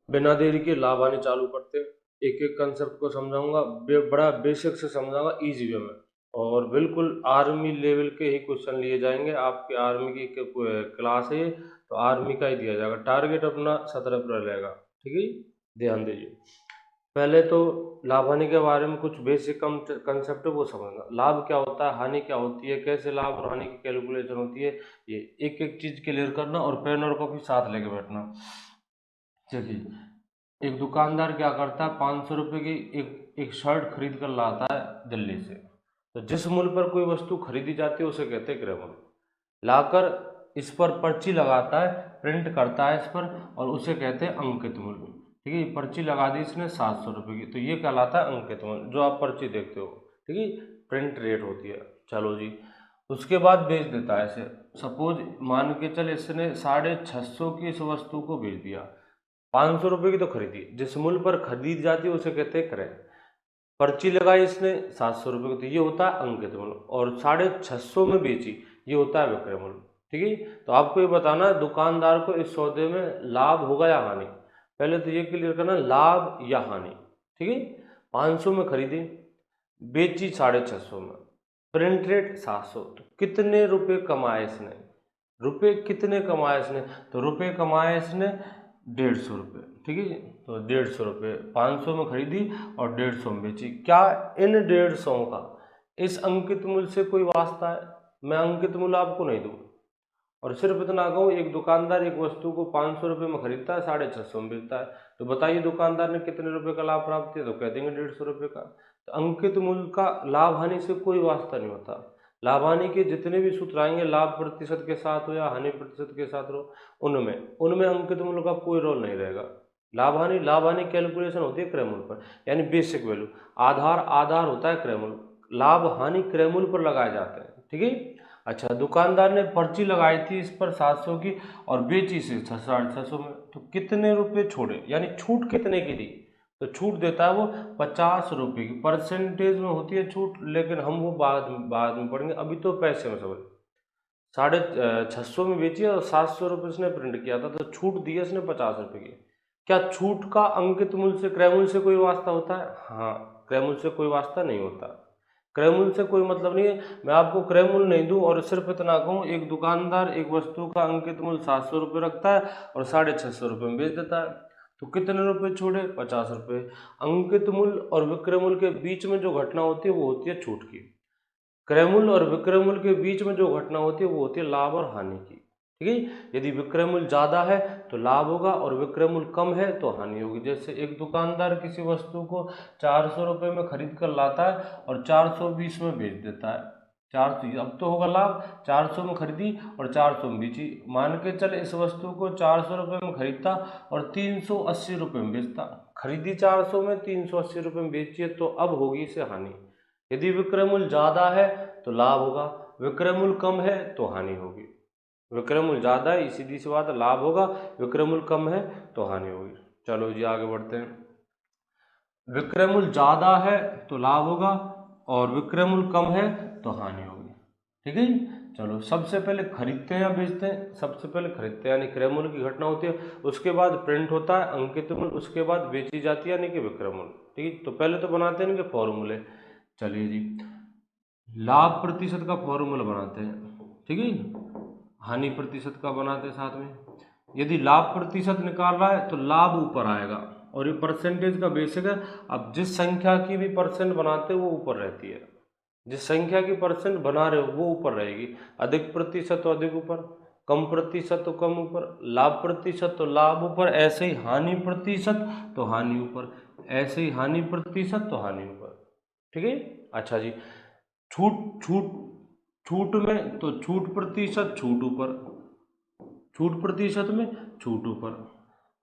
बिना देरी के लाभ हानि चालू करते हैं। एक एक कंसेप्ट को समझाऊंगा, बड़ा बेसिक से समझाऊंगा इजी वे में, और बिल्कुल आर्मी लेवल के ही क्वेश्चन लिए जाएंगे। आपकी आर्मी की क्लास है ये, तो आर्मी का ही दिया जाएगा। टारगेट अपना 17 अप्रैल रहेगा, ठीक है। ध्यान दीजिए, पहले तो लाभ हानि के बारे में कुछ बेसिक कंसेप्ट है वो समझना। लाभ क्या होता है, हानि क्या होती है, कैसे लाभ और हानि की कैलकुलेशन होती है, ये एक एक चीज क्लियर करना, और पेन और कॉपी साथ लेके बैठना। देखिए, एक दुकानदार क्या करता है, 500 रुपये की एक शर्ट खरीद कर लाता है दिल्ली से। तो जिस मूल्य पर कोई वस्तु खरीदी जाती है उसे कहते हैं क्रय मूल्य। लाकर इस पर पर्ची लगाता है, प्रिंट करता है इस पर, और उसे कहते हैं अंकित मूल्य। ठीक है, पर्ची लगा दी इसने 700 रुपये की, तो ये कहलाता है अंकित मूल्य, जो आप पर्ची देखते हो। ठीक है, प्रिंट रेट होती है। चलो जी, उसके बाद बेच देता है इसे। सपोज मान के चल इसने 650 की इस वस्तु को बेच दिया। 500 रुपये की तो खरीदी, जिस मूल्य पर खरीदी जाती है उसे कहते हैं क्रय। पर्ची लगाई इसने 700 रुपये की, तो ये होता है अंकित मूल्य, और 650 में बेची, ये होता है विक्रय मूल्य। ठीक है, तो आपको ये बताना है दुकानदार को इस सौदे में लाभ होगा या हानि। पहले तो ये क्लियर करना, लाभ या हानि। ठीक है, 500 में खरीदी, बेची 650 में, प्रिंट रेट 700, तो कितने रुपए कमाए इसने, रुपए कितने कमाए इसने, तो रुपए कमाए इसने 150 रुपये। ठीक है जी, तो 150 रुपये, 500 में खरीदी और 150 में बेची। क्या इन 150 का इस अंकित मूल्य से कोई वास्ता है? मैं अंकित मूल्य आपको नहीं दूँ, और सिर्फ इतना कहूँ, एक दुकानदार एक वस्तु को 500 रुपये में खरीदता है, 650 में बेचता है, तो बताइए दुकानदार ने कितने रुपए का लाभ प्राप्त किया, तो कह देंगे 150 रुपये का। तो अंकित मूल्य का लाभ हानि से कोई वास्ता नहीं होता। लाभ हानि के जितने भी सूत्र आएंगे, लाभ प्रतिशत के साथ हो या हानि प्रतिशत के साथ हो, उनमें उनमें अंकित मूल्य का कोई रोल नहीं रहेगा। लाभ हानि कैलकुलेशन होती है क्रय मूल्य पर, यानी बेसिक वैल्यू। आधार होता है क्रय मूल्य, लाभ हानि क्रय मूल्य पर लगाए जाते हैं। ठीक है। अच्छा, दुकानदार ने पर्ची लगाई थी इस पर 700 की, और बेची से 650 में, तो कितने रुपए छोड़े, यानी छूट कितने की दी, तो छूट देता है वो 50 रुपये की। परसेंटेज में होती है छूट, लेकिन हम वो बाद में पढ़ेंगे, अभी तो पैसे में समझ। 650 में बेची और 700 रुपये इसने प्रिंट किया था, तो छूट दी है इसने 50 रुपये की। क्या छूट का अंकित मूल्य से क्रय मूल्य से कोई वास्ता होता है? हाँ, क्रय मूल्य से कोई वास्ता नहीं होता। क्रय मूल्य से कोई मतलब नहीं है। मैं आपको क्रय मूल्य नहीं दूं और सिर्फ इतना कहूँ, एक दुकानदार एक वस्तु का अंकित मूल्य 700 रुपये रखता है और 650 रुपये में बेच देता है, तो कितने रुपए छोड़े? 50 रुपये। अंकित मूल्य और विक्रय मूल्य के बीच में जो घटना होती है वो होती है छूट की। क्रय मूल्य और विक्रय मूल्य के बीच में जो घटना होती है वो होती है लाभ और हानि की। ठीक है, यदि विक्रय मूल्य ज़्यादा है तो लाभ होगा, और विक्रय मूल्य कम है तो हानि होगी। जैसे एक दुकानदार किसी वस्तु को 400 रुपये में खरीद कर लाता है और 420 में बेच देता है। 400, अब तो होगा लाभ। 400 में खरीदी और 400 में बेची। मान के चले इस वस्तु को 400 रुपये में खरीदता और 380 रुपये में बेचता। खरीदी 400 में, 380 रुपये में बेची है, तो अब होगी इसे हानि। यदि विक्रय मूल्य ज़्यादा है तो लाभ होगा, विक्रय मूल्य कम है तो हानि होगी। विक्रय मूल्य ज़्यादा है, सीधी सी बात है, लाभ होगा। विक्रय मूल्य कम है तो हानि होगी। चलो जी, आगे बढ़ते हैं। विक्रय मूल्य ज़्यादा है तो लाभ होगा, और विक्रय मूल्य कम है तो हानि होगी। ठीक है जी? चलो, सबसे पहले खरीदते हैं या बेचते हैं? सबसे पहले खरीदते हैं, यानी क्रय मूल्य की घटना होती है। उसके बाद प्रिंट होता है अंकित मूल्य, उसके बाद बेची जाती है यानी कि विक्रय मूल्य। ठीक है, तो पहले तो बनाते हैं इनके फॉर्मूले। चलिए जी, लाभ प्रतिशत का फॉर्मूला बनाते हैं। ठीक है, हानि प्रतिशत का बनाते हैं साथ में। यदि लाभ प्रतिशत निकाल रहा है तो लाभ ऊपर आएगा, और ये परसेंटेज का बेसिक है। अब जिस संख्या की भी परसेंट बनाते हैं वो ऊपर रहती है, जिस संख्या की परसेंट बना रहे हो वो ऊपर रहेगी। अधिक प्रतिशत तो अधिक ऊपर, कम प्रतिशत तो कम ऊपर, लाभ प्रतिशत तो लाभ ऊपर, ऐसे ही हानि प्रतिशत तो हानि ऊपर, ऐसे ही हानि प्रतिशत तो हानि ऊपर। ठीक है। अच्छा जी, छूट छूट छूट में तो छूट प्रतिशत छूट ऊपर, छूट प्रतिशत में छूट ऊपर,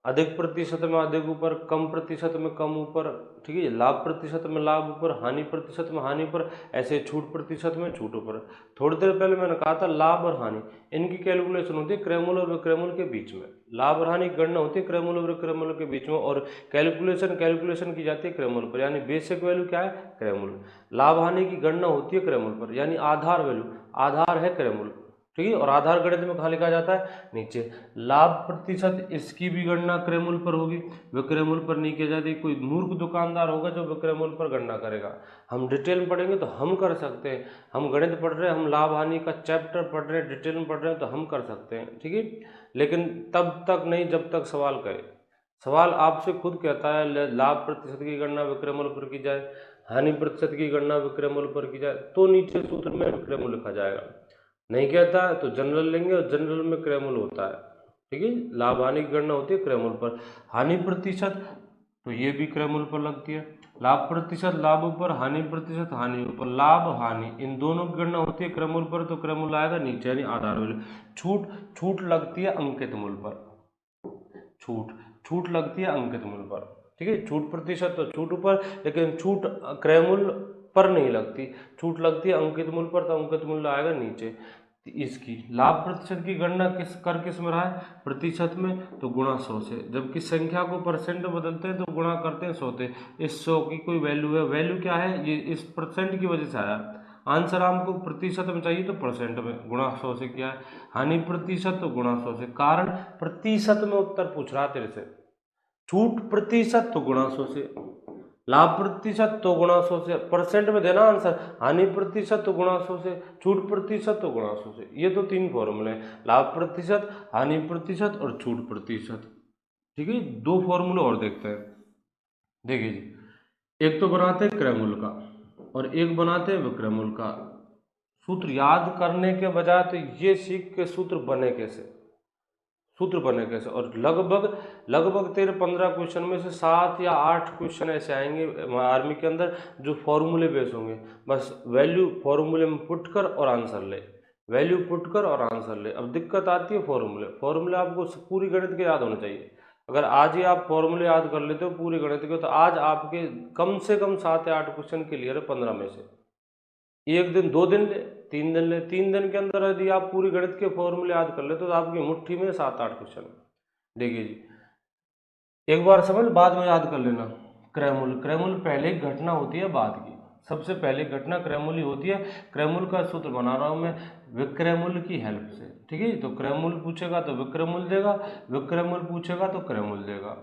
अधिक प्रतिशत में अधिक ऊपर, कम प्रतिशत में कम ऊपर। ठीक है, लाभ प्रतिशत में लाभ ऊपर, हानि प्रतिशत में हानि ऊपर, ऐसे छूट प्रतिशत में छूट ऊपर। थोड़ी देर पहले मैंने कहा था लाभ और हानि, इनकी कैलकुलेशन होती है क्रय मूल्य और विक्रय मूल्य के बीच में। लाभ और हानि की गणना होती है क्रय मूल्य और विक्रय मूल्य के बीच में, और कैलकुलेशन की जाती है क्रय मूल्य पर, यानी बेसिक वैल्यू क्या है? क्रय मूल्य। लाभ हानि की गणना होती है क्रय मूल्य पर, यानी आधार वैल्यू, आधार है क्रय मूल्य। ठीक है। और आधार गणित में कहाँ लिखा जाता है, नीचे। लाभ प्रतिशत, इसकी भी गणना क्रयमूल्य पर होगी, विक्रयमूल्य पर नहीं की जाती। कोई मूर्ख दुकानदार होगा जो विक्रयमूल्य पर गणना करेगा। हम डिटेल में पढ़ेंगे तो हम कर सकते हैं, हम गणित पढ़ रहे हैं, हम लाभ हानि का चैप्टर पढ़ रहे हैं, डिटेल में पढ़ रहे हैं, तो हम कर सकते हैं, ठीक है। लेकिन तब तक नहीं जब तक सवाल करे। सवाल आपसे खुद कहता है लाभ प्रतिशत की गणना विक्रयमूल्य पर की जाए, हानि प्रतिशत की गणना विक्रयमूल्य पर की जाए, तो नीचे सूत्र में विक्रयमूल्य लिखा जाएगा। नहीं कहता है तो जनरल लेंगे, और जनरल में क्रयमूल्य होता है, ठीक है। लाभ हानि की गणना होती है क्रयमूल्य पर। हानि प्रतिशत तो ये भी क्रयमूल्य पर लगती है। लाभ प्रतिशत लाभ ऊपर, हानि प्रतिशत हानि ऊपर। लाभ हानि इन दोनों की गणना होती है क्रयमूल्य पर, तो क्रयमूल्य आएगा नीचे, यानी आधार मूल्य। छूट लगती है अंकित मूल्य पर। छूट लगती है अंकित मूल्य पर, ठीक है। छूट प्रतिशत तो छूट ऊपर, लेकिन छूट क्रयमूल्य पर नहीं लगती, छूट लगती है अंकित मूल्य पर, तो अंकित मूल्य आएगा नीचे। इसकी लाभ प्रतिशत की गणना किस में रहा है, प्रतिशत में, तो गुणा 100 से। जब किस संख्या को परसेंट में बदलते हैं तो गुणा करते हैं 100 से। इस 100 की कोई वैल्यू है, वैल्यू क्या है, ये इस परसेंट की वजह से आया। आंसर हमको प्रतिशत में चाहिए तो परसेंट में, गुणा 100 से किया है। हानि प्रतिशत तो गुणा 100 से, कारण प्रतिशत में उत्तर पूछ रहा तेरे से। छूट प्रतिशत तो गुणा 100 से, लाभ प्रतिशत तो गुणा 100 से, परसेंट में देना आंसर। हानि प्रतिशत तो गुणा 100 से, छूट प्रतिशत तो गुणा 100 से। ये तो 3 फॉर्मूले हैं, लाभ प्रतिशत, हानि प्रतिशत और छूट प्रतिशत, ठीक है। 2 फॉर्मूले और देखते हैं। देखिए जी, एक तो बनाते हैं क्रयमूल्य का और एक बनाते हैं विक्रयमूल्य का। सूत्र याद करने के बजाय तो ये सीख के सूत्र बने कैसे, और लगभग तेरे 15 क्वेश्चन में से 7 या 8 क्वेश्चन ऐसे आएंगे आर्मी के अंदर जो फॉर्मूले बेस होंगे। बस वैल्यू फॉर्मूले में पुट कर और आंसर ले, वैल्यू पुट कर और आंसर ले। अब दिक्कत आती है फॉर्मूले आपको पूरी गणित के याद होने चाहिए। अगर आज ही आप फॉर्मूले याद कर लेते हो पूरी गणित के, तो आज आपके कम से कम 7 या 8 क्वेश्चन क्लियर है 15 में से। 1 दिन 2 दिन ले, 3 दिन ले, 3 दिन के अंदर यदि आप पूरी गणित के फॉर्मूले याद कर ले तो आपकी मुट्ठी में 7-8 क्वेश्चन। देखिए जी, एक बार समझ, बाद में याद कर लेना। क्रयमूल्य पहले एक घटना होती है बाद की, सबसे पहले घटना क्रयमूल्य होती है। क्रयमूल्य का सूत्र बना रहा हूं मैं विक्रयमूल्य की हेल्प से, ठीक है। तो क्रयमूल्य पूछेगा तो विक्रयमूल्य देगा, विक्रयमूल्य पूछेगा तो क्रयमूल्य देगा,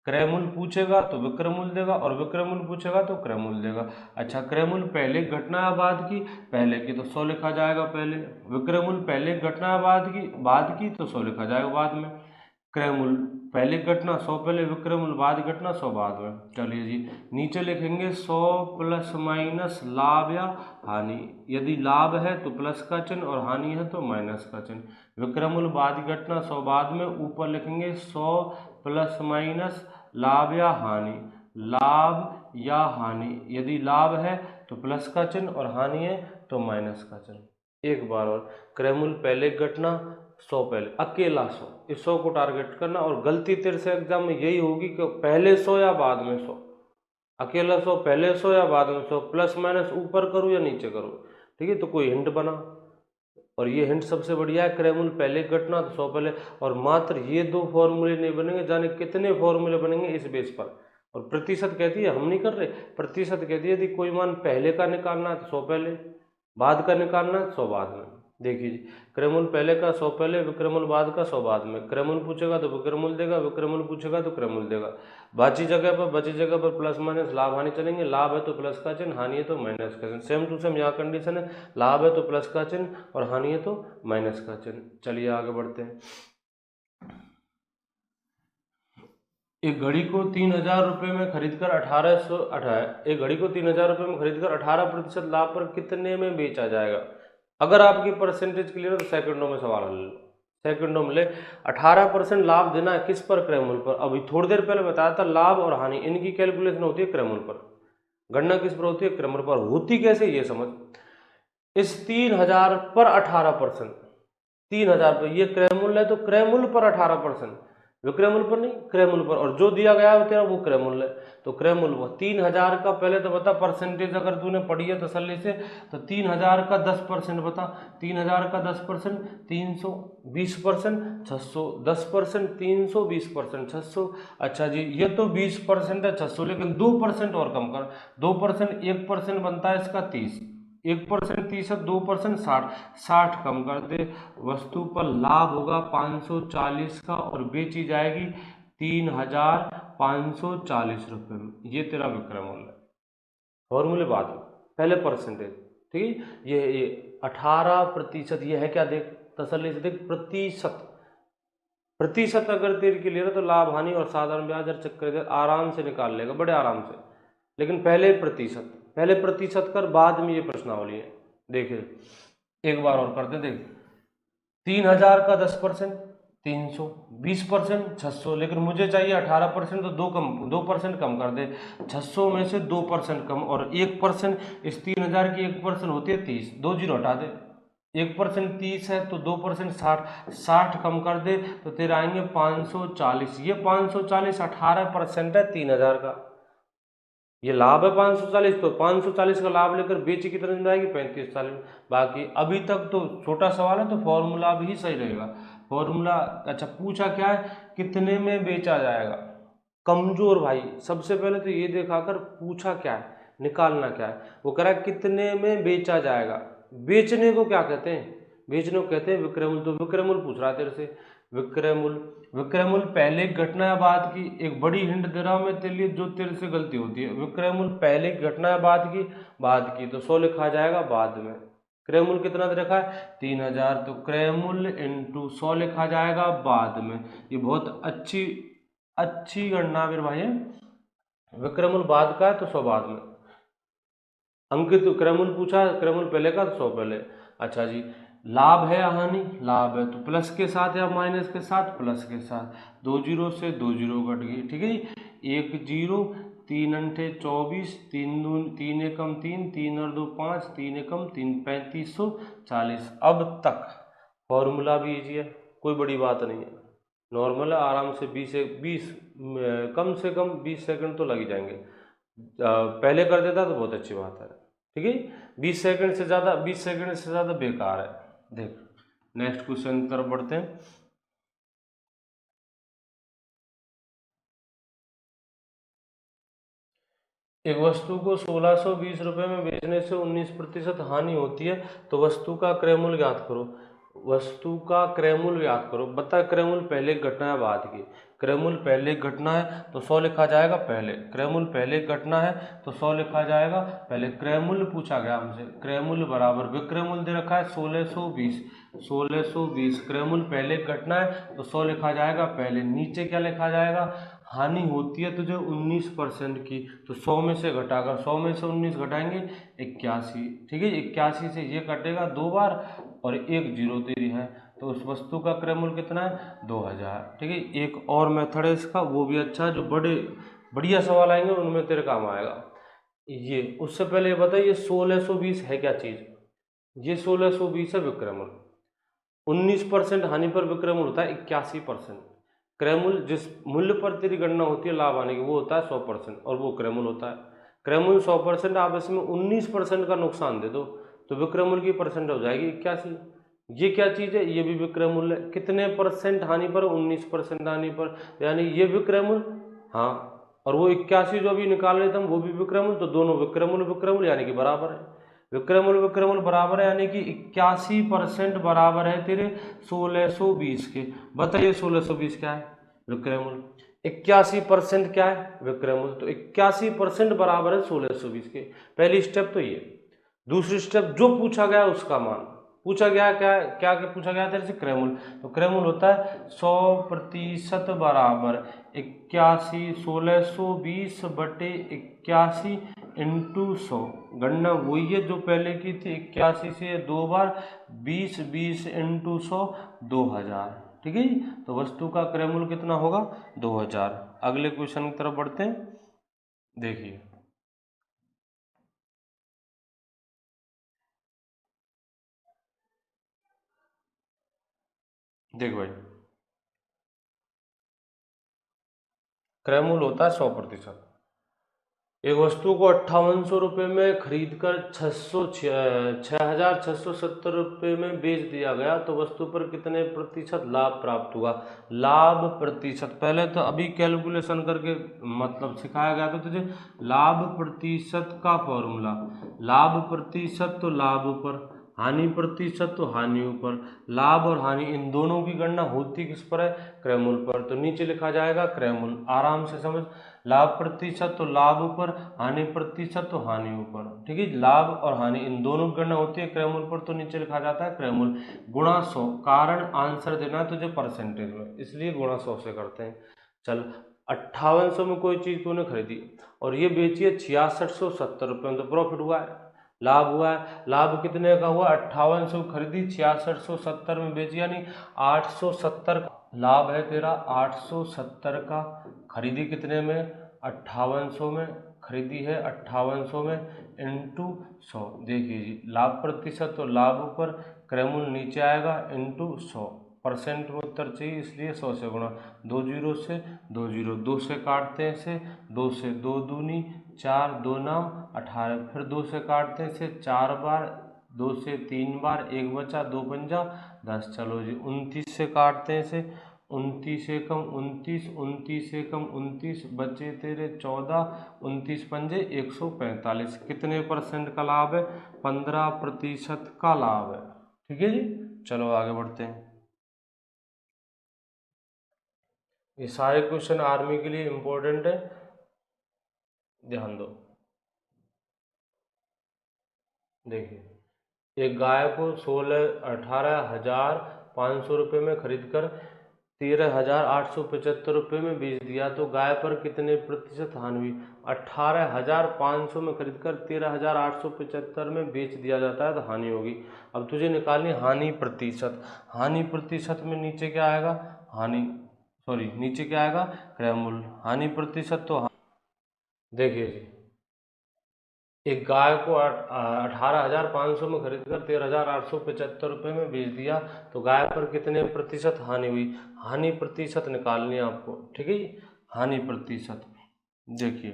क्रयमूल्य पूछेगा तो विक्रयमूल्य देगा, और विक्रयमूल्य पूछेगा तो क्रयमूल्य देगा। अच्छा, क्रयमूल्य पहले घटना है बाद की, पहले की तो 100 लिखा जाएगा पहले। विक्रयमूल्य पहले घटना है बाद की तो 100 लिखा जाएगा बाद में। क्रयमूल्य पहले घटना 100 पहले, विक्रयमूल्य बाद घटना 100 बाद में। चलिए जी, नीचे लिखेंगे 100 प्लस माइनस लाभ या हानि। यदि लाभ है तो प्लस का चिन्ह और हानि है तो माइनस का चिन्ह। विक्रयमूल्य बाद घटना 100 बाद में, ऊपर लिखेंगे 100 प्लस माइनस लाभ या हानि। लाभ या हानि, यदि लाभ है तो प्लस का चिन्ह और हानि है तो माइनस का चिन्ह। एक बार और, क्रयमूल्य पहले घटना 100 पहले, अकेला 100, इस 100 को टारगेट करना। और गलती तेरे से एग्जाम में यही होगी कि पहले 100 या बाद में 100, अकेला 100 पहले 100 या बाद में 100, प्लस माइनस ऊपर करूँ या नीचे करूँ, ठीक है। तो कोई हिंट बना, और ये हिंट सबसे बढ़िया है, क्रयमूल्य पहले घटना तो 100 पहले। और मात्र ये 2 फॉर्मूले नहीं बनेंगे, जाने कितने फॉर्मूले बनेंगे इस बेस पर। और प्रतिशत कहती है, हम नहीं कर रहे, प्रतिशत कहती है यदि कोई मान पहले का निकालना है तो 100 पहले, बाद का निकालना है 100 बाद में। देखिए जी, क्रयमूल्य पहले का 100 पहले, विक्रयमूल्य बाद का 100 बाद में। क्रयमूल्य पूछेगा तो विक्रयमूल्य देगा, विक्रयमूल्य पूछेगा तो क्रयमूल्य देगा। बची जगह पर प्लस माइनस लाभ हानि चलेंगे। लाभ है तो प्लस का चिन्ह, हानि है तो माइनस का चिन्ह। सेम टू सेम यहाँ कंडीशन है, लाभ है तो प्लस का चिन्ह और हानि है तो माइनस का चिन्ह। चलिए आगे बढ़ते हैं। एक घड़ी को 3000 रुपये में खरीदकर 18% लाभ पर कितने में बेचा जाएगा। अगर आपकी परसेंटेज क्लियर है तो सेकंडों में सवाल हल लो, सेकंडों में ले। 18% लाभ देना है किस पर, क्रयमूल्य पर। अभी थोड़ी देर पहले बताया था लाभ और हानि इनकी कैलकुलेशन होती है क्रयमूल्य पर, गणना किस पर होती है, क्रयमूल्य पर। होती कैसे ये समझ, इस 3000 पर 18%, 3000 पर ये क्रयमूल्य है तो क्रयमूल्य पर 18%, विक्रयमूल्य पर नहीं, क्रयमूल्य पर। और जो दिया गया है तेरा वो क्रयमूल्य है, तो क्रयमूल्य 3000 का पहले तो बता परसेंटेज, अगर तूने पढ़ी है तसल्ली से, तो 3000 का 10% बता। 3000 का 10% 320%, 600 10%, 320%, 600। अच्छा जी, ये तो 20% है 600, लेकिन 2% और कम कर, 2% 1% बनता है इसका 30, 1% 30, 2% 60, 60 कम कर दे, वस्तु पर लाभ होगा 540 का और बेची जाएगी 3540 रुपये में। ये तेरा विक्रय मूल्य है। फॉर्मूले बाद में, पहले परसेंटेज, ठीक है। ये 18%, ये है क्या, देख तसल्ली से देख, प्रतिशत। प्रतिशत अगर तेरे के लिए ना तो लाभ हानि और साधारण ब्याज और चक्कर आराम से निकाल लेगा, बड़े आराम से। लेकिन पहले प्रतिशत, पहले प्रतिशत कर, बाद में ये प्रश्नावली है। देखिए एक बार और करते, देख 3000 का 10% 300, 20% 600, लेकिन मुझे चाहिए 18%, तो 2% कम कर दे। 600 में से 2% कम, और 1%, इस 3000 की 1% होती है 30, 2 जीरो हटा दे। 1% 30 है तो 2% 60, 60 कम कर दे तो तेरे आएंगे 540। ये 540 18% है 3000 का, ये लाभ है 540, तो 540 का लाभ लेकर बेची कितने में आएगी 3540। बाकी अभी तक तो छोटा सवाल है तो फॉर्मूला भी सही रहेगा। फॉर्मूला अच्छा पूछा क्या है, कितने में बेचा जाएगा। कमजोर भाई, सबसे पहले तो ये दिखाकर पूछा क्या है, निकालना क्या है। वो कह रहा है कितने में बेचा जाएगा। बेचने को क्या कहते हैं, बेचने को कहते हैं विक्रय मूल्य। तो विक्रय मूल्य पूछ रहा है तेरे से, विक्रय मूल्य। विक्रय मूल्य पहले की घटना या बाद की, एक बड़ी हिंट दे रहा हूं मैं तेरे लिए जो तेरे से गलती होती है। विक्रय मूल्य पहले की घटना या बाद की, बाद की, तो 100 लिखा जाएगा बाद में। क्रय मूल्य कितना दे रखा है 3000, तो क्रय मूल्य इंटू 100 लिखा जाएगा बाद में। ये बहुत अच्छी अच्छी गणना मेरे भाई है। विक्रय मूल्य बाद का है तो 100 बाद में। अंकित क्रय मूल्य पूछा, क्रय मूल्य पहले का तो 100 पहले। अच्छा जी, लाभ है या हानि, लाभ है तो प्लस के साथ या माइनस के साथ, प्लस के साथ। 2 जीरो से 2 जीरो कट गई, ठीक है जी। 1 जीरो, 3 अंठे 24, 3 एकम 3, 3 और 2 5, 3 एकम 3, 3540। अब तक फॉर्मूला भी इजी है, कोई बड़ी बात नहीं है, नॉर्मल है, आराम से 20 कम से कम 20 सेकंड तो लग ही जाएंगे। पहले कर देता तो बहुत अच्छी बात है, ठीक है। 20 सेकंड से ज़्यादा बेकार है। देख नेक्स्ट क्वेश्चन की तरफ बढ़ते हैं। एक वस्तु को 1620 रुपये में बेचने से 19% हानि होती है, तो वस्तु का क्रय मूल्य ज्ञात करो। वस्तु का क्रय मूल्य ज्ञात करो। बता क्रय मूल्य पहले की घटना है बाद की। क्रय मूल्य पहले की घटना है तो 100 लिखा जाएगा पहले। क्रय मूल्य पहले की घटना है तो 100 लिखा जाएगा पहले। क्रय मूल्य पूछा गया हमसे, क्रय मूल्य बराबर विक्रय मूल्य दे रखा है 1620। 1620 क्रय मूल्य पहले की घटना है तो 100 लिखा जाएगा पहले। नीचे क्या लिखा जाएगा, हानि होती है तुझे 19% की, तो 100 में से घटाकर 100 में से 19 घटाएंगे 81, ठीक है। 81 से ये कटेगा 2 बार और 1 जीरो तेरी है, तो उस वस्तु का क्रय मूल्य कितना है 2000, ठीक है। एक और मेथड है इसका, वो भी अच्छा है, जो बड़े बढ़िया सवाल आएंगे उनमें तेरे काम आएगा ये। उससे पहले ये बताइए ये 1620 है क्या चीज़। ये 1620 है विक्रय मूल्य। 19% हानि पर विक्रय मूल्य होता है 81%। क्रय मूल्य जिस मूल्य पर तेरी गणना होती है लाभ आने की, वो होता है 100%, और वो क्रय मूल्य होता है। क्रय मूल्य 100%, आप इसमें 19% का नुकसान दे दो तो विक्रय मूल्य की परसेंट हो जाएगी 81। ये क्या चीज़ है, ये भी विक्रय मूल्य है। कितने परसेंट हानि पर, 19% हानि पर, यानी ये विक्रय मूल्य, हाँ, और वो 81 जो अभी निकाल रहे थे हम, वो भी विक्रय मूल्य, तो दोनों विक्रय मूल्य यानी कि बराबर है। विक्रय मूल्य बराबर है, यानी कि 81% बराबर है तेरे 1620 के। बताइए 1620 क्या है विक्रय मूल्य, 81% क्या है विक्रय मूल्य, तो 81% बराबर है 1620 के। पहली स्टेप तो ये। दूसरी स्टेप, जो पूछा गया उसका मान पूछा गया, क्या पूछा गया तेरे से, क्रय मूल्य। तो क्रय मूल्य होता है 100% बराबर 81, 1620 बटे 81 इंटू 100। गणना वही है जो पहले की थी, 81 से 2 बार 20, 20 इंटू 100 2000, ठीक है जी। तो वस्तु का क्रय मूल्य कितना होगा 2000। अगले क्वेश्चन की तरफ बढ़ते हैं, देखिए देख भाई, क्रय मूल्य होता है 100%। एक वस्तु को 5800 रुपये में खरीद कर 6670 रुपये में बेच दिया गया तो वस्तु पर कितने प्रतिशत लाभ प्राप्त हुआ। लाभ प्रतिशत, पहले तो अभी कैलकुलेशन करके मतलब सिखाया गया था तुझे। लाभ प्रतिशत का फॉर्मूला, लाभ प्रतिशत तो लाभ ऊपर, हानि प्रतिशत तो हानि ऊपर। लाभ और हानि इन दोनों की गणना होती किस पर है, क्रयमूल पर। तो नीचे लिखा जाएगा क्रयमूल, आराम से समझ। लाभ प्रतिशत तो लाभ ऊपर, हानि प्रतिशत तो हानि ऊपर, ठीक है। लाभ और हानि इन दोनों की गणना होती है क्रयमूल पर, तो नीचे लिखा जाता है क्रयमूल गुणा 100। कारण आंसर देना है तुझे परसेंटेज में, इसलिए गुणा 100 से करते हैं। चल, 5800 में कोई चीज तूने खरीदी और ये बेची है 6670 रुपये में, तो प्रॉफिट हुआ है, लाभ हुआ है। लाभ कितने का हुआ, 5800 खरीदी 6670 में बेची, यानी 870 लाभ है तेरा। 870 का खरीदी कितने में, 5800 में खरीदी है, 5800 में इंटू 100। देखिए जी, लाभ प्रतिशत तो लाभ ऊपर, क्रयमूल नीचे आएगा इंटू 100। परसेंट में उत्तर चाहिए इसलिए 100 से गुणा। 2 जीरो से 2 जीरो, 2 से काटते हैं इसे, 2 से 2 दूनी 4, 2 नाम 18, फिर 2 से काटते हैं इसे 4 बार, 2 से 3 बार, 1 बचा, 2 पंजा 10। चलो जी, 29 से काटते हैं इसे, 29 एकम 29, 29 एकम 29, बचे तेरे 14, 29 पंजे 145। कितने परसेंट का लाभ है, 15% का लाभ है, ठीक है जी। चलो आगे बढ़ते हैं। ये सारे क्वेश्चन आर्मी के लिए इम्पोर्टेंट है, ध्यान दो। देखिए, एक गाय को 18,500 रुपये में खरीदकर 13,875 रुपये में बेच दिया तो गाय पर कितने प्रतिशत हानि हुई। 18,500 में खरीदकर 13,875 में बेच दिया जाता है तो हानि होगी। अब तुझे निकालनी हानि प्रतिशत। हानि प्रतिशत में नीचे क्या आएगा, हानि, सॉरी नीचे क्या आएगा, क्रय मूल्य। हानि प्रतिशत तो देखिए जी, एक गाय को 18,500 में खरीदकर 13,875 रुपये में बेच दिया तो गाय पर कितने प्रतिशत हानि हुई। हानि प्रतिशत निकालनी है आपको, ठीक है जी। हानि प्रतिशत देखिए,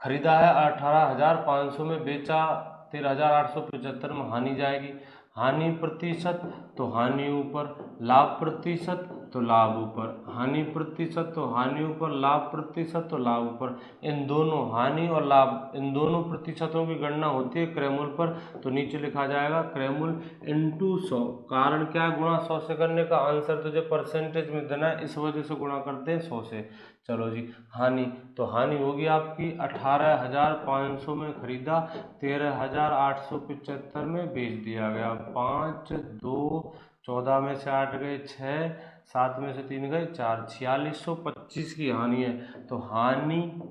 खरीदा है 18,500 में, बेचा 13,875 में, हानि जाएगी। हानि प्रतिशत तो हानि ऊपर, लाभ प्रतिशत तो लाभ ऊपर, हानि प्रतिशत तो हानि ऊपर, लाभ प्रतिशत तो लाभ ऊपर। इन दोनों हानि और लाभ, इन दोनों प्रतिशतों की गणना होती है क्रयमूल पर, तो नीचे लिखा जाएगा क्रयमूल इंटू 100। कारण क्या है, गुणा 100 से करने का, आंसर तुझे परसेंटेज में देना है, इस वजह से गुणा करते हैं 100 से। चलो जी, हानि तो हानि होगी आपकी, 18,500 में खरीदा, 13,875 में बेच दिया गया। 5, 2, 14 में से 8 गए 6, 7 में से 3 गए 4, 4625 की हानि है। तो हानि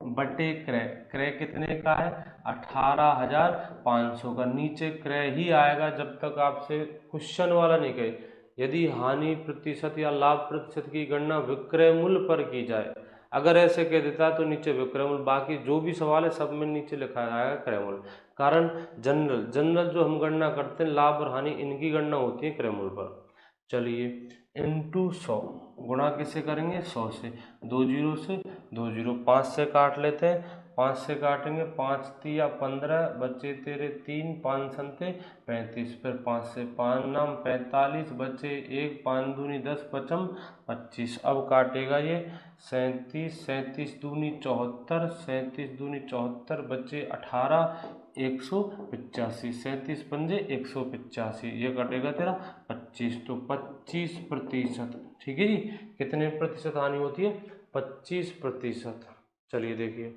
बटे क्रय, क्रय कितने का है, 18,500 का। नीचे क्रय ही आएगा जब तक आपसे क्वेश्चन वाला नहीं कहे। यदि हानि प्रतिशत या लाभ प्रतिशत की गणना विक्रय मूल्य पर की जाए, अगर ऐसे कह देता है तो नीचे विक्रय मूल्य, बाकी जो भी सवाल है सब में नीचे लिखा जाएगा क्रय मूल्य। कारण जनरल जनरल जो हम गणना करते हैं लाभ और हानि, इनकी गणना होती है क्रय मूल्य पर। चलिए, इंटू 100, गुणा किससे करेंगे, 100 से। 2 जीरो से 2 जीरो, 5 से काट लेते हैं, 5 से काटेंगे, 5 तिया 15, बचे तेरे 3, 5 संते 35, फिर 5 से 5 नाम 45, बचे 1, 5 दूनी 10, पचम 25। अब काटेगा ये 37, 37 दूनी 74, 37 दूनी 74, बचे 18, 185, 37 पंजे 185, ये कटेगा तेरा 25, तो 25%, ठीक है जी। कितने प्रतिशत हानि होती है, 25%। चलिए देखिए,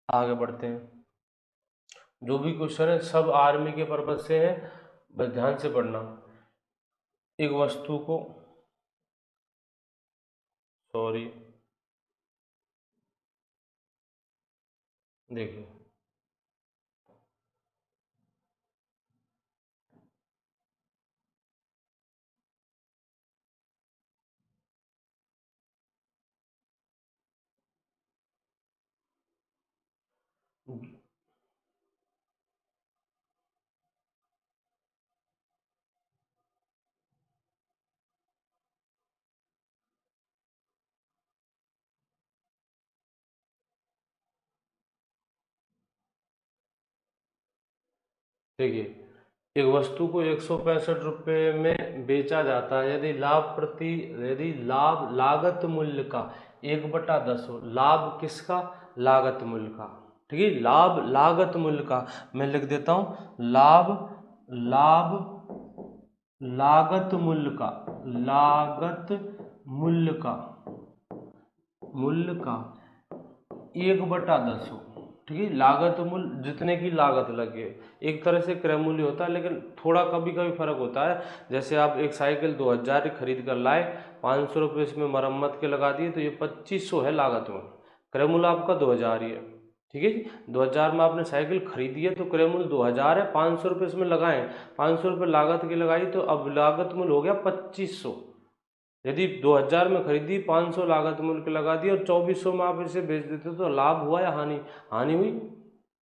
आगे बढ़ते हैं। जो भी क्वेश्चन है सब आर्मी के पर्पज से है, बस ध्यान से पढ़ना। एक वस्तु को, सॉरी, देखिए, देखिए, एक वस्तु को 165 रुपये में बेचा जाता है यदि लाभ लागत मूल्य का 1/10 हो। लाभ किसका? लागत मूल्य का। ठीक है, लाभ लागत मूल्य का। मैं लिख देता हूं, लाभ लागत मूल्य का, लागत मूल्य का 1/10 हो। ठीक है, लागत मूल्य जितने की लागत लगे, एक तरह से क्रय मूल्य होता है, लेकिन थोड़ा कभी कभी फर्क होता है। जैसे आप एक साइकिल 2000 खरीद कर लाए, 500 रुपये इसमें मरम्मत के लगा दिए, तो ये 2500 है लागत मूल्य। क्रय मूल्य आपका 2000 ही है। ठीक है जी, 2000 में आपने साइकिल खरीदी है तो क्रय मूल्य 2000 है, 500 रुपये इसमें लगाए, 500 रुपये लागत की लगाई, तो अब लागत मूल्य हो गया 2500। यदि 2000 में खरीदी, 500 लागत मूल्य के लगा दी और 2400 में आप इसे बेच देते तो लाभ हुआ या हानि? हानि हुई।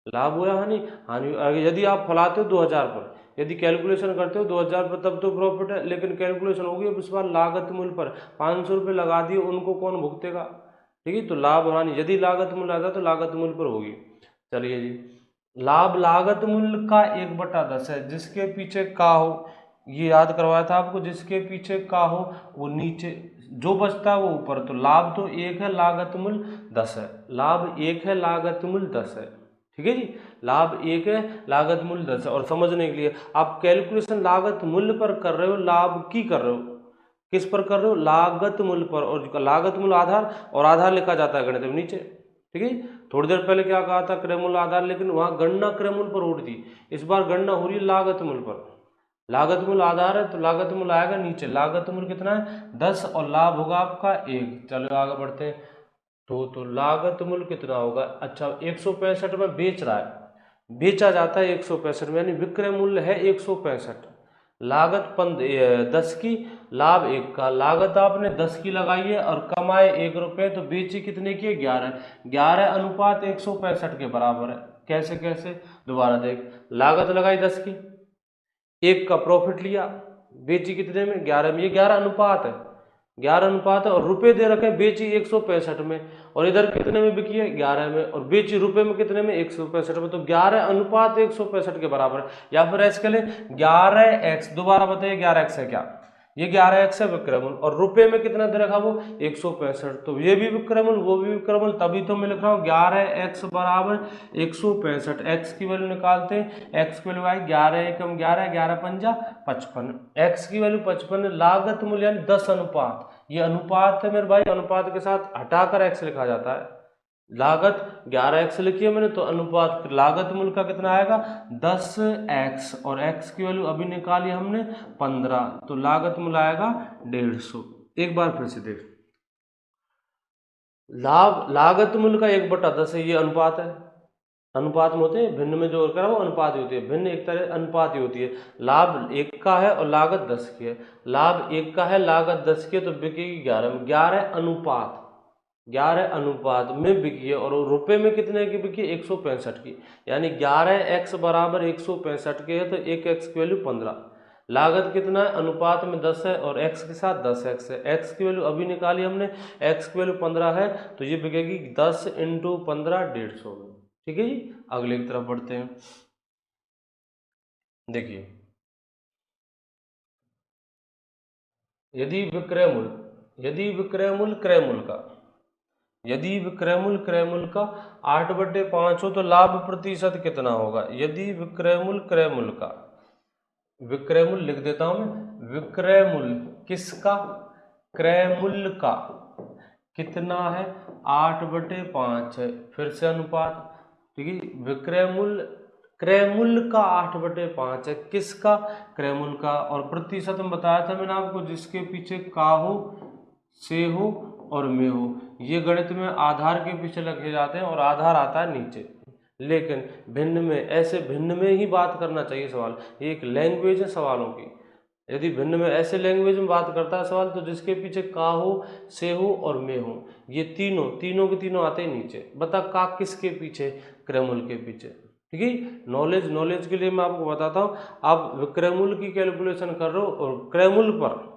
लाभ हुआ या हानि? हानि हुई। यदि आप फैलाते हो 2000 पर, यदि कैलकुलेशन करते हो 2000 पर, तब तो प्रॉफिट है, लेकिन कैलकुलेशन होगी अब इस बार लागत मूल्य पर, 500 रुपये लगा दिए, उनको कौन भुगतेगा? ठीक है, तो लाभ हानि यदि लागत मूल्य आता तो लागत मूल्य पर होगी। चलिए जी, लाभ लागत मूल्य का 1/10 है, जिसके पीछे का हो, ये याद करवाया था आपको, जिसके पीछे का हो वो नीचे, जो बचता है वो ऊपर। तो लाभ तो 1 है, लागत मूल्य 10 है। लाभ 1 है, लागत मूल्य 10 है। ठीक है जी, लाभ 1 है, लागत मूल्य 10 है। और समझने के लिए, आप कैलकुलेशन लागत मूल्य पर कर रहे हो, लाभ की कर रहे हो, किस पर कर रहे हो? लागत मूल्य पर। और लागत मूल्य आधार, और आधार लिखा जाता है गणित में नीचे। ठीक है, थोड़ी देर पहले क्या कहा था? क्रय मूल्य आधार, लेकिन वहां गणना क्रय मूल्य पर हो रही थी, इस बार गणना हो रही है लागत मूल्य पर। लागत मूल्य आधार है तो लागत मूल्य आएगा नीचे। लागत मूल्य कितना है? 10, और लाभ होगा आपका 1। चलो आगे बढ़ते हैं। तो लागत मूल्य कितना होगा? अच्छा, 165 में बेच रहा है, बेचा जाता है 165 में, यानी विक्रय मूल्य है 165, लागत 10 की, लाभ 1 का। लागत आपने 10 की लगाई है और कमाए 1 रुपये, तो बेची कितने की? 11। 11 अनुपात 165 के बराबर है। कैसे कैसे? दोबारा देख, लागत लगाई 10 की, 1 का प्रॉफिट लिया, बेची कितने में? 11 में। ये 11 अनुपात है, 11 अनुपात है, और रुपए दे रखे, बेची 165 में, और इधर कितने में बिकी है? 11 में, और बेची रुपए में कितने में? 165 में। तो 11 अनुपात 165 के बराबर है। या फिर ऐसे करें, 11x, दोबारा बताइए 11x है क्या? ये 11x है विक्रय मूल्य, और रुपए में कितना दे रखा? वो 165। तो ये भी विक्रय मूल्य, वो भी विक्रय मूल्य, तभी तो मैं लिख रहा हूँ 11x बराबर 165। x की वैल्यू निकालते हैं, x की वैल्यू आई 11 एकम 11, 11 पंजा 55, x की वैल्यू 55। लागत मूल्य यानी 10 अनुपात, ये अनुपात है मेरे भाई, अनुपात के साथ हटाकर x लिखा जाता है। लागत 11x लिखी है मैंने, तो अनुपात लागत मूल्य का कितना आएगा? 10x, और x की वैल्यू अभी निकाली हमने 15, तो लागत मूल्य आएगा 150। एक बार फिर से देख, लागत मूल्य का 1/10 है, ये अनुपात है। अनुपात में होते हैं, भिन्न में जो करा वो अनुपात ही होती है, भिन्न एक तरह अनुपात ही होती है। लाभ 1 का है और लागत 10 की है, लाभ 1 का है, लागत 10 की है, तो बिकेगी 11 में। 11 अनुपात में बिकी है, और रुपए में कितने की बिकी? 165 की, यानी 11x बराबर 165 के है, तो 1x की वैल्यू 15। लागत कितना है? अनुपात में 10 है, और x के साथ 10x है, x की वैल्यू अभी निकाली हमने, x की वैल्यू 15 है, तो ये बिकेगी 10 × 15, 150 में। ठीक है जी, अगले की तरफ बढ़ते हैं। देखिए, यदि विक्रय मूल्य क्रय मूल्य का 8/5 हो, तो लाभ प्रतिशत कितना होगा? यदि विक्रय मूल्य लिख देता हूं मैं, विक्रय मूल्य किसका? क्रय मूल्य का कितना है? 8/5 है। फिर से अनुपात, ठीक है, क्रय मूल्य का 8/5 है, किसका? क्रय मूल्य का। और प्रतिशत में बताया था मैंने आपको, जिसके पीछे का हो, से हो और में हो, ये गणित में आधार के पीछे लगे जाते हैं, और आधार आता है नीचे। लेकिन भिन्न में, ऐसे भिन्न में ही बात करना चाहिए सवाल, ये एक लैंग्वेज है सवालों की। यदि भिन्न में ऐसे लैंग्वेज में बात करता है सवाल, तो जिसके पीछे का हो, से हो और में हो, ये तीनों के तीनों आते हैं नीचे। बता, का किसके पीछे? क्रय मूल्य के पीछे। ठीक है, नॉलेज के लिए मैं आपको बताता हूँ। आप विक्रय मूल्य की कैलकुलेशन कर रहे हो, और क्रय मूल्य पर,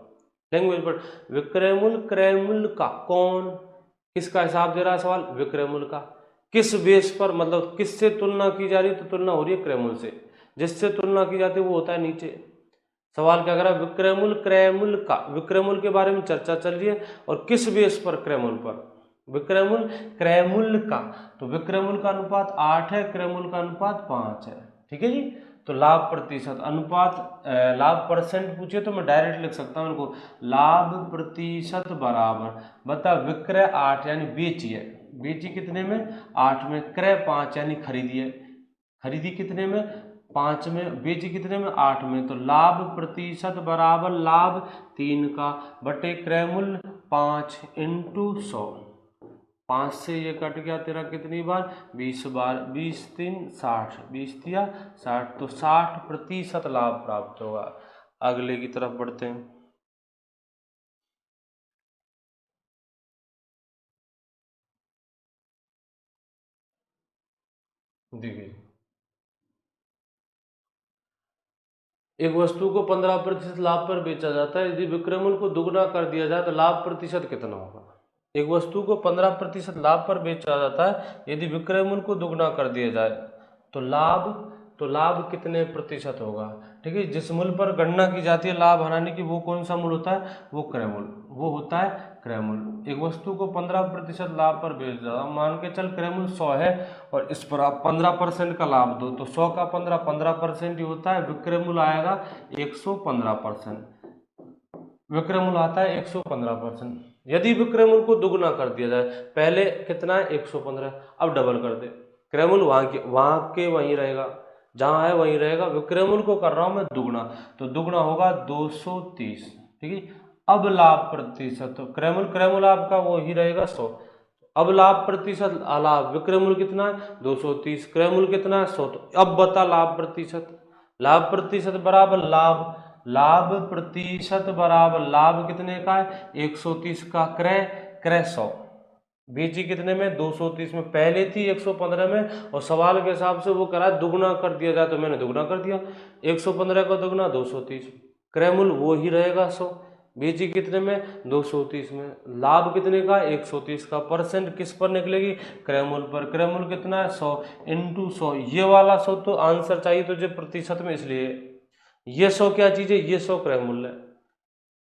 लैंग्वेज पर, विक्रय मूल्य क्रय मूल्य का कौन, किसका हिसाब दे रहा है सवाल? विक्रय मूल्य का। किस बेस पर, मतलब किससे तुलना की जा रही है? तो तुलना हो रही है क्रय मूल्य से। जिससे तुलना की जाती है वो होता है नीचे। सवाल क्या करा, विक्रयमूल्य क्रयमूल्य का, विक्रयमूल्य के बारे में चर्चा चल रही है और किस बेस पर, क्रयमूल्य पर, विक्रयमूल्य क्रयमूल्य का, तो विक्रयमूल्य का अनुपात 8 है, क्रयमूल्य का अनुपात 5 है। ठीक है जी। तो लाभ प्रतिशत अनुपात, लाभ परसेंट पूछे तो मैं डायरेक्ट लिख सकता हूँ इनको, लाभ प्रतिशत बराबर, बता विक्रय 8 यानी बेची है, बेची कितने में 8 में, क्रय 5 यानी खरीदी है, खरीदी कितने में 5 में, बेची कितने में 8 में, तो लाभ प्रतिशत बराबर लाभ 3 का बटे क्रय मूल्य 5 इंटू 100, 5 से ये कट गया तेरा कितनी बार, 20 बार, 20 3 60, 20 दिया 60, तो 60% लाभ प्राप्त होगा। अगले की तरफ बढ़ते हैं। देखिए, एक वस्तु को 15% लाभ पर बेचा जाता है, यदि विक्रय मूल्य को दुगना कर दिया जाए तो लाभ प्रतिशत कितना होगा। एक वस्तु को 15% लाभ पर बेचा जाता है, यदि विक्रय मूल्य को दुगना कर दिया जाए तो लाभ कितने प्रतिशत होगा। ठीक है, जिस मूल्य पर गणना की जाती है लाभ हराने की, वो कौन सा मूल्य होता है, वो क्रय मूल्य, वो होता है क्रय मूल्य। एक वस्तु को 15% लाभ पर बेच रहा, मान के चल क्रय मूल्य 100 है और इस पर आप 15% का लाभ दो, तो 100 का 15% ही होता है, विक्रय मूल्य आएगा 115%, विक्रय मूल्य आता है 115%। यदि विक्रय मूल्य को दुगना कर दिया जाए, पहले कितना है 115, अब डबल कर दे, क्रय मूल्य वहां के वहीं रहेगा, जहां है वहीं रहेगा, विक्रय मूल्य को कर रहा हूं मैं दुगना, तो दुगना होगा 230। ठीक है, अब लाभ प्रतिशत, तो क्रय मूल्य आपका वो ही रहेगा 100, अब लाभ प्रतिशत, लाभ विक्रय मूल्य कितना है 230, क्रय मूल्य कितना है 100, तो अब बता लाभ प्रतिशत, लाभ प्रतिशत बराबर लाभ, लाभ प्रतिशत बराबर लाभ कितने का है 130 का, क्रय क्रय 100, बेची कितने में 230 में, पहले थी 115 में और सवाल के हिसाब से वो करा दुगना कर दिया जाए तो मैंने दुगना कर दिया, 115 का दुगना 230, क्रय मूल्य वो ही रहेगा 100, बेची कितने में 230 में, लाभ कितने का 130 का, परसेंट किस पर निकलेगी क्रय मूल्य पर, क्रय मूल्य कितना है 100 इंटू 100, ये वाला 100 तो आंसर चाहिए तुझे प्रतिशत में, इसलिए ये 100 क्या चीज है, ये 100 क्रय मूल्य है,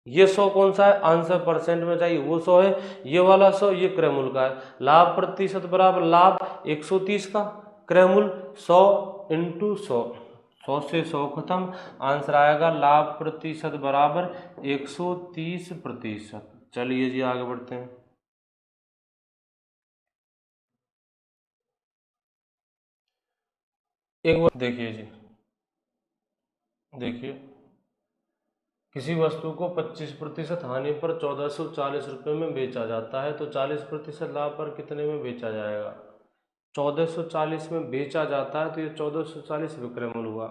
ये 100 कौन सा है आंसर परसेंट में चाहिए, वो 100 है, ये वाला 100 ये क्रय मूल्य का है, लाभ प्रतिशत बराबर लाभ 130 का, क्रय मूल्य 100 इंटू 100, 100 से 100 खत्म, आंसर आएगा लाभ प्रतिशत बराबर 130%। चलिए जी आगे बढ़ते हैं। एक बार देखिए जी, देखिए किसी वस्तु को 25% हानि पर 1440 रुपये में बेचा जाता है, तो 40% लाभ पर कितने में बेचा जाएगा। 1440 में बेचा जाता है तो ये 1440 विक्रय मूल्य हुआ,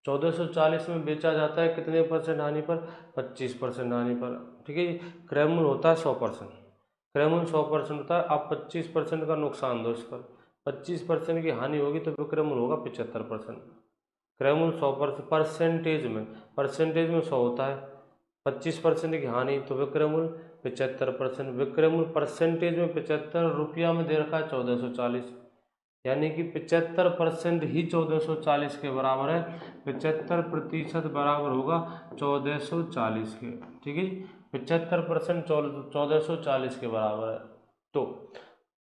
1440 में बेचा जाता है कितने परसेंट हानि पर, 25% हानि पर। ठीक है, क्रय मूल्य होता है 100%, क्रय मूल्य 100% होता है, आप 25% का नुकसान दो इस पर, 25% की हानि होगी तो विक्रय मूल्य होगा 75%, क्रय मूल्य 100% परसेंटेज में 100 होता है, 25% की हानि तो विक्रय मूल्य 75%, विक्रय मूल्य परसेंटेज में 75, रुपया में दे रखा है 1440, यानी कि 75% ही 1440 के बराबर है, 75% बराबर होगा 1440 के। ठीक है, 75% 1440 के बराबर है, तो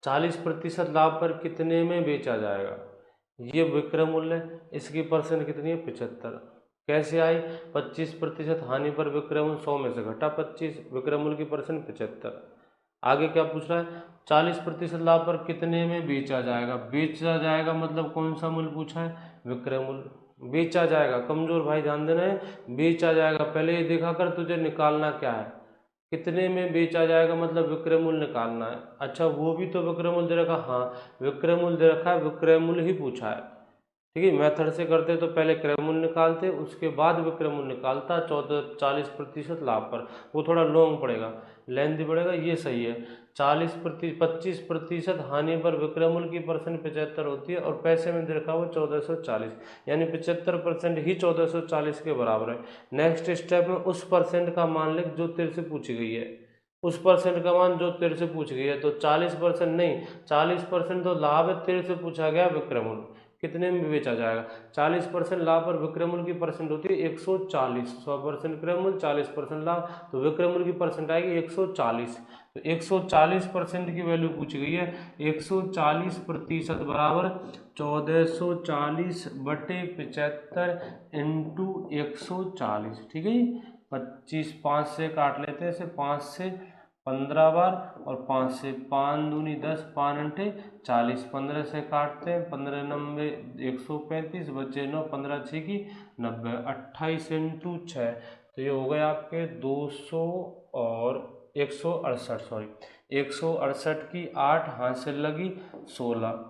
40% लाभ पर कितने में बेचा जाएगा, ये विक्रय मूल्य, इसकी परसेंट कितनी है 75, कैसे आई 25% हानि पर विक्रय मूल्य 100 में से घटा 25, विक्रय मूल्य की परसेंट 75। आगे क्या पूछ रहा है, 40% लाभ पर कितने में बेचा जाएगा, बेचा जाएगा मतलब कौन सा मूल्य पूछा है, विक्रय मूल्य, बेचा जाएगा, कमजोर भाई ध्यान देना है, बेचा जाएगा, पहले ये देखा कर तुझे निकालना क्या है, कितने में बेचा जाएगा मतलब विक्रय मूल्य निकालना है। अच्छा वो भी तो विक्रय मूल्य दे रखा, हाँ विक्रय मूल्य दे रखा है, विक्रय मूल्य ही पूछा है। ठीक है, मेथड से करते तो पहले क्रय मूल्य निकालते, उसके बाद विक्रय मूल्य निकालता 40% लाभ पर, वो थोड़ा लॉन्ग पड़ेगा, लेंथी पड़ेगा, ये सही है। 25% हानि पर विक्रय मूल्य की परसेंट 75 होती है और पैसे में दे रखा वो 1440, यानी 75% ही 1440 के बराबर है। नेक्स्ट स्टेप में उस परसेंट का मान लिख जो तेरे से पूछी गई है, उस परसेंट का मान जो तेरे से पूछ गई है, तो 40% नहीं, 40% तो लाभ है, तेरे से पूछा गया विक्रय मूल्य, कितने में बेचा जाएगा? 40% लाभ पर विक्रय मूल्य की परसेंट होती है 140। 100% क्रय मूल्य, 40% लाभ, तो विक्रय मूल्य की परसेंट आएगी 140। तो 140% की वैल्यू पूछी गई है। 140% बराबर 1440/75 इंटू 140। ठीक है जी। 25 5 से काट लेते हैं इसे, 5 से 15 बार और 5 से 5 दूनी 10, 5 अंठे 40, 15 से काटते हैं, 15 90 135, बचे 9, 15 6 की 90, 28 इंटू 6, तो ये हो गए आपके 200 और 168, सॉरी 168 की 8 हाथ से लगी 16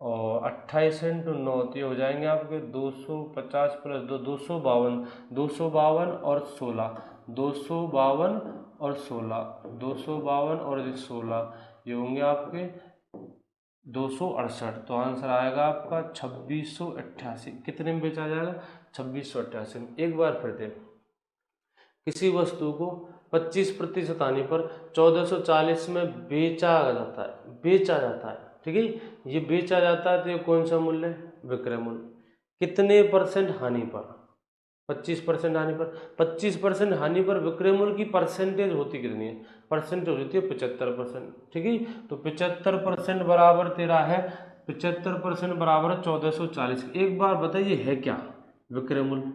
और 28 इंटू 9, तो ये हो जाएंगे आपके 250 प्लस 2 252, 252 और 16, 252 और 16, 252 और 16, ये होंगे आपके 268। तो आंसर आएगा आपका 2688। कितने में बेचा जाएगा? 2688 में। एक बार फिर से, किसी वस्तु को 25% हानि पर 1440 में बेचा जाता है, बेचा जाता है, ठीक है। ये बेचा जाता है तो ये कौन सा मूल्य है? विक्रय मूल्य। कितने परसेंट हानि पर? 25% हानि पर। 25% हानि पर विक्रय मूल्य की परसेंटेज होती कितनी है? परसेंटेज होती है 75%, ठीक है। तो 75% बराबर तेरा है, 75% बराबर है 1440। एक बार बताइए है क्या विक्रय मूल्य?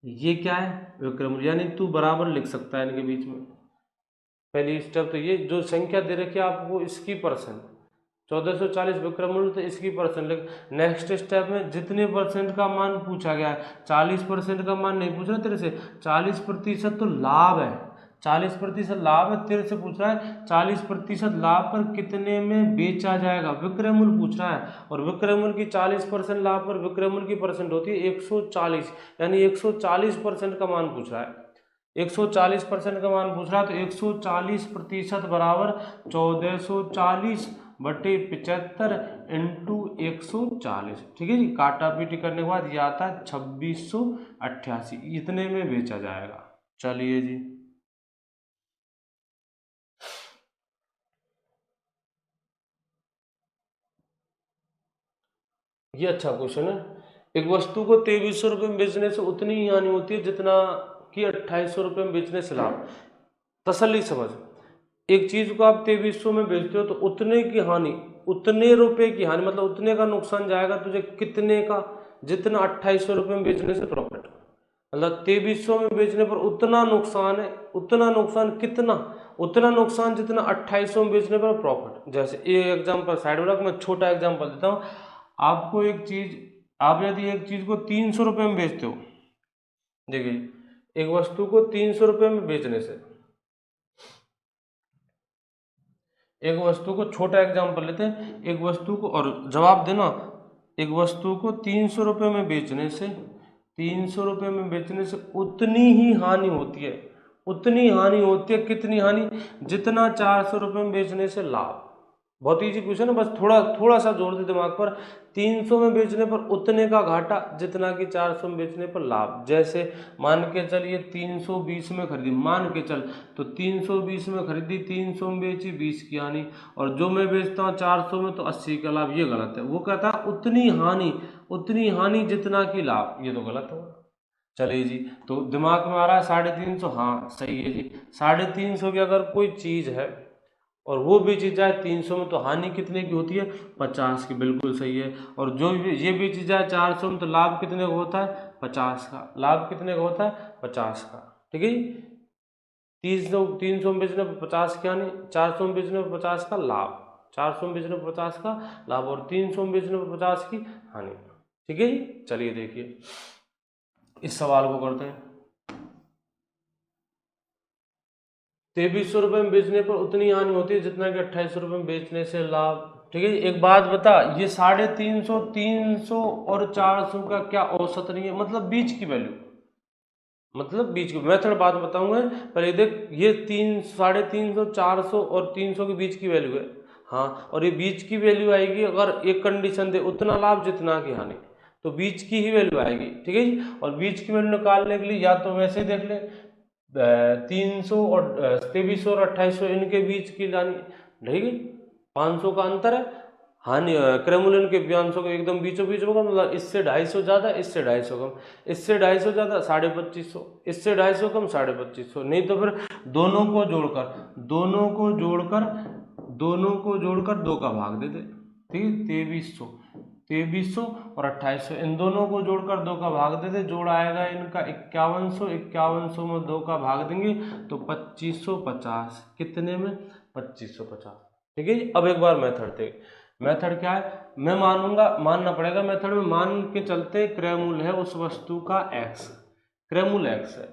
ये क्या है विक्रय मूल्य, यानी तू बराबर लिख सकता है इनके बीच में। पहली स्टेप तो ये जो संख्या दे रखी है आपको इसकी परसेंट, 1440 विक्रय मूल्य, तो इसकी परसेंट लिख। नेक्स्ट स्टेप में जितने परसेंट का मान पूछा गया है, 40% का मान नहीं पूछ रहा तेरे से, 40% तो लाभ है, 40% लाभ है, तेरे से पूछ रहा है 40% लाभ पर कितने में बेचा जाएगा, विक्रय मूल्य पूछ रहा है। और विक्रय मूल्य की 40% लाभ पर विक्रय मूल्य की परसेंट होती है 140, यानी 140% का मान पूछ रहा है। 140% का मान पूछ रहा है, तो 140% बराबर 1440/75 इंटू 140, ठीक है जी। काटा पीटी करने के बाद ये आता है 2688, इतने में बेचा जाएगा। चलिए जी, ये अच्छा क्वेश्चन है। एक वस्तु को 2300 रुपये में बेचने से उतनी ही हानि होती है जितना कि 2800 रुपये में बेचने से लाभ। तसल्ली समझ, एक चीज को आप 2300 में बेचते हो तो उतने की हानि, उतने रुपए की हानि मतलब उतने का नुकसान जाएगा तुझे कितने का? जितना 2800 रुपये में बेचने से प्रॉफिट, मतलब 2300 में बेचने पर उतना नुकसान है, उतना नुकसान कितना? उतना नुकसान जितना 2800 में बेचने पर प्रॉफिट। जैसे एक एग्जांपल साइड में रख, मैं छोटा एग्जांपल देता हूँ आपको। एक चीज, आप यदि एक चीज को 300 रुपये में बेचते हो, देखिए एक वस्तु को 300 रुपये में बेचने से, एक वस्तु को, छोटा एग्जांपल लेते हैं, एक वस्तु को, और जवाब देना, एक वस्तु को 300 रुपये में बेचने से, 300 रुपये में बेचने से उतनी ही हानि होती है, उतनी हानि होती है, कितनी हानि? जितना 400 रुपये में बेचने से लाभ। बहुत इजी क्वेश्चन है, बस थोड़ा थोड़ा सा जोर दे दिमाग पर। 300 में बेचने पर उतने का घाटा जितना कि 400 में बेचने पर लाभ। जैसे मान के चलिए 320 में खरीदी, मान के चल, तो 320 में खरीदी, 300 में बेची, 20 की हानि, और जो मैं बेचता हूँ 400 में तो 80 का लाभ। ये गलत है। वो कहता है उतनी हानि जितना कि लाभ, ये तो गलत होगा। चलिए जी, तो दिमाग में आ रहा है 350, हाँ सही है जी। 350 की अगर कोई चीज़ है और वो बेची जाए 300 में, तो हानि कितने की होती है? 50 की, बिल्कुल सही है। और जो ये बेची जाए 400 में, तो लाभ कितने का होता है? 50 का। लाभ कितने का होता है? 50 का, ठीक है। 300 में बेचने पर 50 की हानि, 400 में बेचने पर 50 का लाभ, 400 में बेचने पर 50 का लाभ, और 300 में बेचने पर 50 की हानि, ठीक है जी। चलिए देखिए इस सवाल को करते हैं। 2300 रुपये में बेचने पर उतनी हानि होती है जितना कि 2800 रुपये में बेचने से लाभ, ठीक है। एक बात बता, ये 350, 300 और 400 का क्या औसत नहीं है, मतलब बीच की वैल्यू, मतलब बीच की मेथड बात बताऊंगा। पहले देख, ये 350, 400 और 300 के बीच की वैल्यू है, हाँ। और ये बीच की वैल्यू आएगी अगर एक कंडीशन दे, उतना लाभ जितना की हानि, तो बीच की ही वैल्यू आएगी, ठीक है जी। और बीच की वैल्यू निकालने के लिए या तो वैसे ही देख ले, 300 और 2300 और 2800 इनके बीच की लानी, ठीक है, 500 का अंतर है, हानि क्रैमुलन के व्यंशों को एकदम बीचों बीच होगा, मतलब इससे 250 ज़्यादा, इससे 250 कम, इससे 250 ज़्यादा 2550, इससे 250 कम 2550, नहीं तो फिर दोनों को जोड़कर 2 का भाग दे दे, ठीक है। 2300 और 2800 इन दोनों को जोड़कर 2 का भाग दे दे, जोड़ आएगा इनका 5100 में 2 का भाग देंगे तो 2550, कितने में 2550, ठीक है जी। अब एक बार मेथड क्या है, मैं मानना पड़ेगा मेथड में, मान के चलते क्रयमूल्य है उस वस्तु का x, क्रयमूल्य x है,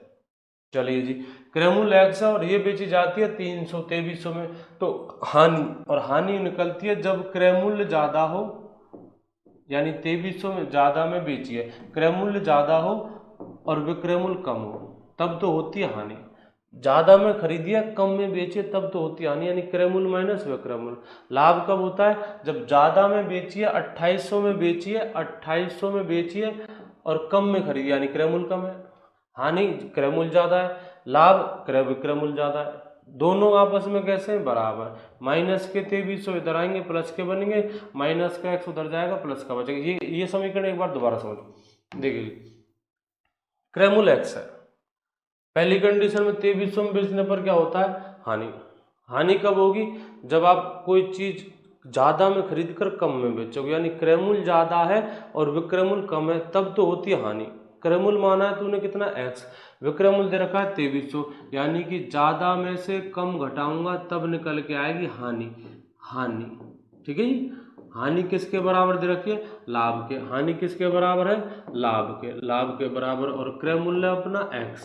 चलिए जी क्रयमूल्य x है और ये बेची जाती है 2300 में, तो हानि निकलती है जब क्रयमूल्य ज्यादा हो, यानी 2300 में ज्यादा में बेची है, क्रयमूल्य ज्यादा हो और विक्रयमूल्य कम हो, तब तो होती है हानि। ज्यादा में खरीदिए कम में बेचिए तब तो होती है हानि, यानी क्रयमूल्य माइनस विक्रयमूल्य। लाभ कब होता है, जब ज्यादा में बेचिए 2800 में बेचिए और कम में खरीदिए, यानी क्रयमूल्य कम है। हानि क्रयमूल्य ज्यादा है, लाभ क्रय विक्रयमूल्य ज्यादा है, दोनों आपस में कैसे हैं, बराबर। माइनस के 2300 इधर आएंगे प्लस के बनेंगे, माइनस का x उधर जाएगा प्लस का बचेगा। ये समीकरण एक बार दोबारा समझो, देखिए क्रयमूल्य x है, पहली कंडीशन में 2300 में बेचने पर क्या होता है, हानि कब होगी, जब आप कोई चीज ज्यादा में खरीद कर कम में बेचोगे, यानी क्रयमूल्य ज्यादा है और विक्रयमूल्य कम है, तब तो होती है हानि। क्रयमूल्य माना है तूने कितना x, विक्रयमूल्य दे रखा है 2300, यानी कि ज्यादा में से कम घटाऊंगा तब निकल के आएगी हानि, ठीक है जी। हानि किसके बराबर दे रखी है, लाभ के, हानि किसके बराबर है, लाभ के बराबर, और क्रयमूल्य अपना x,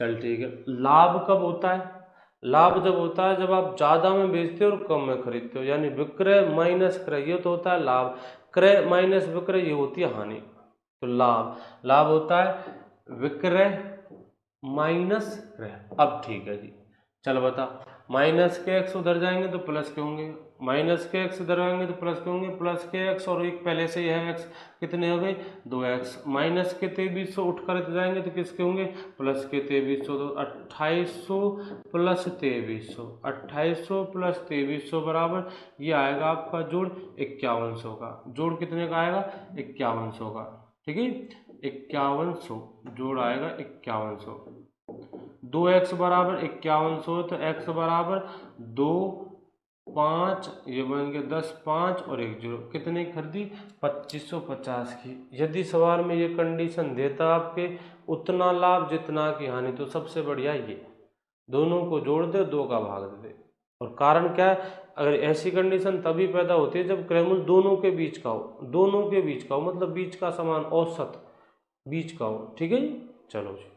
चल ठीक है। लाभ कब होता है, लाभ जब होता है जब आप ज्यादा में बेचते हो और कम में खरीदते हो, यानी विक्रय माइनस क्रय, ये तो होता है लाभ, क्रय माइनस विक्रय ये होती है हानि। तो लाभ होता है विक्रय माइनस क्रय। अब ठीक है जी, चलो बता, माइनस के x उधर जाएंगे तो प्लस के होंगे, माइनस के x इधर आएंगे तो प्लस के होंगे, प्लस के x और एक पहले से ही है x, कितने हो गए 2x, माइनस के 2300 उठ कर जाएंगे तो किसके होंगे, प्लस के 2300, तो 2800 प्लस 2300 बराबर ये आएगा आपका जोड़ 5100 का, जोड़ कितने का आएगा 5100 का, ठीक है 5100 जोड़ आएगा 5100, 2x बराबर 5100 है तो x बराबर 2 5, ये बन गए 10 5 और 1 0, कितने की खरीदी 2550 की। यदि सवाल में ये कंडीशन देता आपके उतना लाभ जितना की हानि, तो सबसे बढ़िया ये दोनों को जोड़ दे 2 का भाग दे दे। और कारण क्या है, अगर ऐसी कंडीशन तभी पैदा होती है जब क्रयमूल्य दोनों के बीच का हो, मतलब बीच का समान औसत बीच का हो, ठीक है जी। चलो जी।